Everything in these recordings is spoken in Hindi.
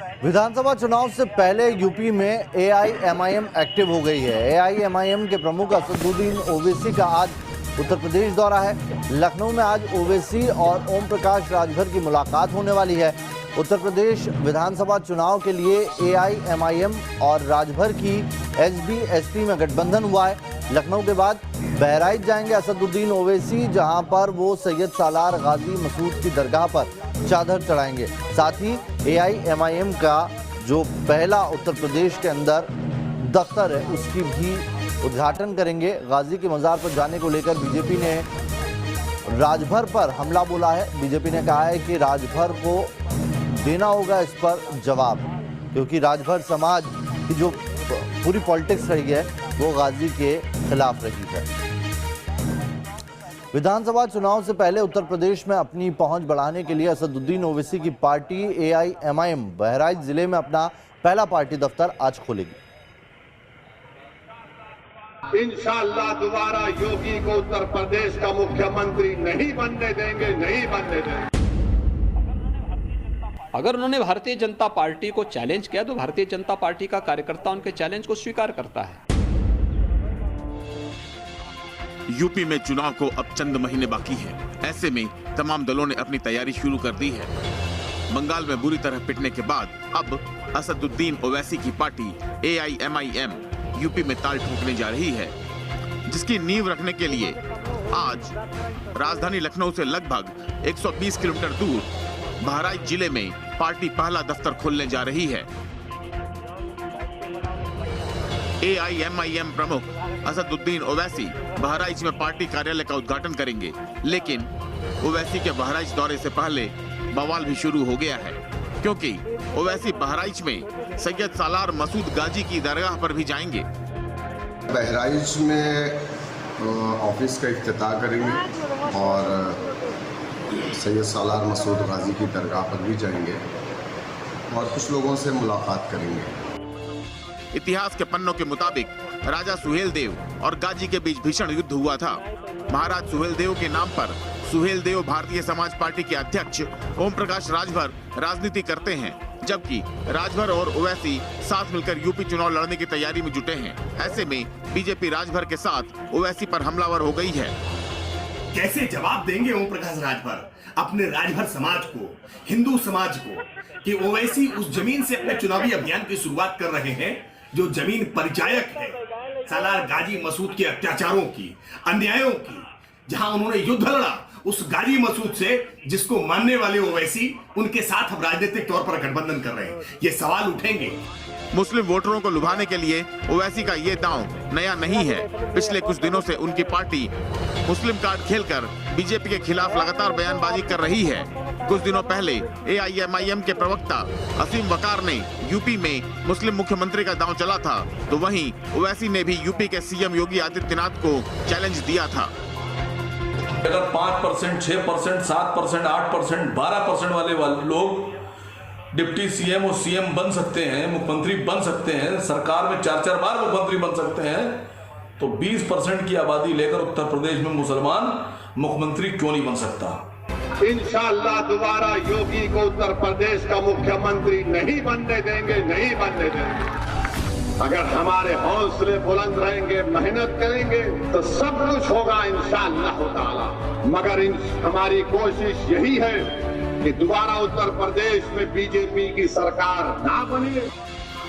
विधानसभा चुनाव से पहले यूपी में एआईएमआईएम एक्टिव हो गई है। एआईएमआईएम के प्रमुख असदुद्दीन ओवैसी का आज उत्तर प्रदेश दौरा है। लखनऊ में आज ओवैसी और ओम प्रकाश राजभर की मुलाकात होने वाली है। उत्तर प्रदेश विधानसभा चुनाव के लिए एआईएमआईएम और राजभर की एसबी-एसपी में गठबंधन हुआ है। लखनऊ के बाद बहराइच जाएंगे असदुद्दीन ओवैसी, जहां पर वो सैयद सालार गाजी मसूद की दरगाह पर चादर चढ़ाएंगे। साथ ही एआईएमआईएम का जो पहला उत्तर प्रदेश के अंदर दफ्तर है उसकी भी उद्घाटन करेंगे। गाजी के मज़ार पर जाने को लेकर बीजेपी ने राजभर पर हमला बोला है। बीजेपी ने कहा है कि राजभर को देना होगा इस पर जवाब, क्योंकि राजभर समाज की जो पूरी पॉलिटिक्स रही है वो गाजी के खिलाफ रही है। विधानसभा चुनाव से पहले उत्तर प्रदेश में अपनी पहुंच बढ़ाने के लिए असदुद्दीन ओवैसी की पार्टी एआईएमआईएम बहराइच जिले में अपना पहला पार्टी दफ्तर आज खोलेगी। इंशाअल्लाह दोबारा योगी को उत्तर प्रदेश का मुख्यमंत्री नहीं बनने देंगे, नहीं बनने देंगे। अगर उन्होंने भारतीय जनता पार्टी को चैलेंज किया तो भारतीय जनता पार्टी का कार्यकर्ता उनके चैलेंज को स्वीकार करता है। यूपी में चुनाव को अब चंद महीने बाकी है। ऐसे में तमाम दलों ने अपनी तैयारी शुरू कर दी है। बंगाल में बुरी तरह पिटने के बाद अब असदुद्दीन ओवैसी की पार्टी एआईएमआईएम यूपी में ताल ठोकने जा रही है, जिसकी नींव रखने के लिए आज राजधानी लखनऊ से लगभग 120 किलोमीटर दूर बहराइच जिले में पार्टी पहला दफ्तर खोलने जा रही है। एआईएमआईएम प्रमुख असदुद्दीन ओवैसी बहराइच में पार्टी कार्यालय का उद्घाटन करेंगे, लेकिन ओवैसी के बहराइच दौरे से पहले बवाल भी शुरू हो गया है, क्योंकि ओवैसी बहराइच में सैयद सालार मसूद गाजी की दरगाह पर भी जाएंगे। बहराइच में ऑफिस का इफ्तिताह करेंगे और सैयद सालार मसूद गाजी की दरगाह पर भी जाएंगे और कुछ लोगों से मुलाकात करेंगे। इतिहास के पन्नों के मुताबिक राजा सुहेलदेव और गाजी के बीच भीषण युद्ध हुआ था। महाराज सुहेलदेव के नाम पर सुहेलदेव भारतीय समाज पार्टी के अध्यक्ष ओम प्रकाश राजभर राजनीति करते हैं, जबकि राजभर और ओवैसी साथ मिलकर यूपी चुनाव लड़ने की तैयारी में जुटे हैं। ऐसे में बीजेपी राजभर के साथ ओवैसी पर हमलावर हो गई है। कैसे जवाब देंगे ओम प्रकाश राजभर अपने राजभर समाज को, हिंदू समाज को, कि ओवैसी उस जमीन से अपने चुनावी अभियान की शुरुआत कर रहे हैं जो जमीन परिचायक है सालार गाजी मसूद के अत्याचारों की, अन्यायों की, जहां उन्होंने युद्ध लड़ा उस गाजी मसूद से, जिसको मानने वाले ओवैसी उनके साथ अब राजनीतिक तौर पर गठबंधन कर रहे हैं। ये सवाल उठेंगे। मुस्लिम वोटरों को लुभाने के लिए ओवैसी का ये दांव नया नहीं है। पिछले कुछ दिनों से उनकी पार्टी मुस्लिम कार्ड खेलकर बीजेपी के खिलाफ लगातार बयानबाजी कर रही है। कुछ दिनों पहले एआईएमआईएम के प्रवक्ता असीम वकार ने यूपी में मुस्लिम मुख्यमंत्री का दांव चला था, तो वहीं ओवैसी ने भी यूपी के सीएम योगी आदित्यनाथ को चैलेंज दिया था। अगर 5%, 6%, 7%, 8%, 12% वाले लोग डिप्टी सीएम और सीएम बन सकते हैं, मुख्यमंत्री बन सकते हैं, सरकार में 4-4 बार मुख्यमंत्री बन सकते हैं, तो 20% की आबादी लेकर उत्तर प्रदेश में मुसलमान मुख्यमंत्री क्यों नहीं बन सकता? इंशाअल्लाह दोबारा योगी को उत्तर प्रदेश का मुख्यमंत्री नहीं बनने देंगे, नहीं बनने देंगे। अगर हमारे हौसले बुलंद रहेंगे, मेहनत करेंगे तो सब कुछ होगा इंशाअल्लाह ताला। मगर हमारी कोशिश यही है कि दोबारा उत्तर प्रदेश में बीजेपी की सरकार ना बने।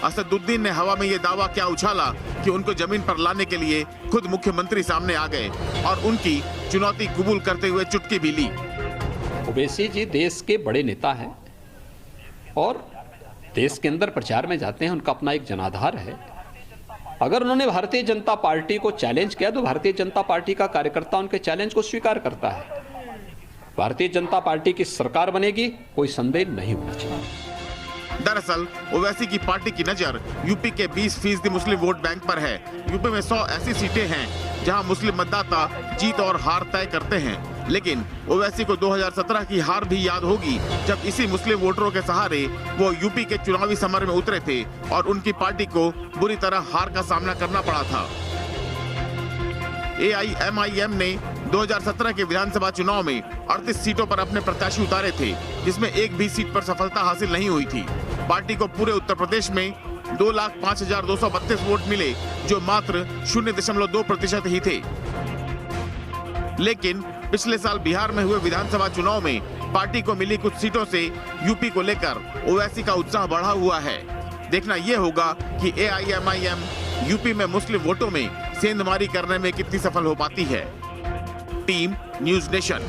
असदुद्दीन ने हवा में ये दावा क्या उछाला कि उनको जमीन पर लाने के लिए खुद मुख्यमंत्री सामने आ गए और उनकी चुनौती कबूल करते हुए चुटकी भी ली। ओवैसी जी देश के बड़े नेता हैं और देश के अंदर प्रचार में जाते हैं, उनका अपना एक जनाधार है। अगर उन्होंने भारतीय जनता पार्टी को चैलेंज किया तो भारतीय जनता पार्टी का कार्यकर्ता उनके चैलेंज को स्वीकार करता है। भारतीय जनता पार्टी की सरकार बनेगी, कोई संदेह नहीं होना चाहिए। दरअसल ओवैसी की पार्टी की नजर यूपी के 20% मुस्लिम वोट बैंक पर है। यूपी में 100 ऐसी सीटें हैं जहां मुस्लिम मतदाता जीत और हार तय करते हैं, लेकिन ओवैसी को 2017 की हार भी याद होगी, जब इसी मुस्लिम वोटरों के सहारे वो यूपी के चुनावी समर में उतरे थे और उनकी पार्टी को बुरी तरह हार का सामना करना पड़ा था। एआईएमआईएम ने 2017 के विधानसभा चुनाव में 38 सीटों पर अपने प्रत्याशी उतारे थे, जिसमें एक भी सीट पर सफलता हासिल नहीं हुई थी। पार्टी को पूरे उत्तर प्रदेश में 2,05,232 वोट मिले, जो मात्र 0.2% ही थे। लेकिन पिछले साल बिहार में हुए विधानसभा चुनाव में पार्टी को मिली कुछ सीटों से यूपी को लेकर ओवैसी का उत्साह बढ़ा हुआ है। देखना यह होगा कि AIMIM यूपी में मुस्लिम वोटों में सेंधमारी करने में कितनी सफल हो पाती है। Team news nation.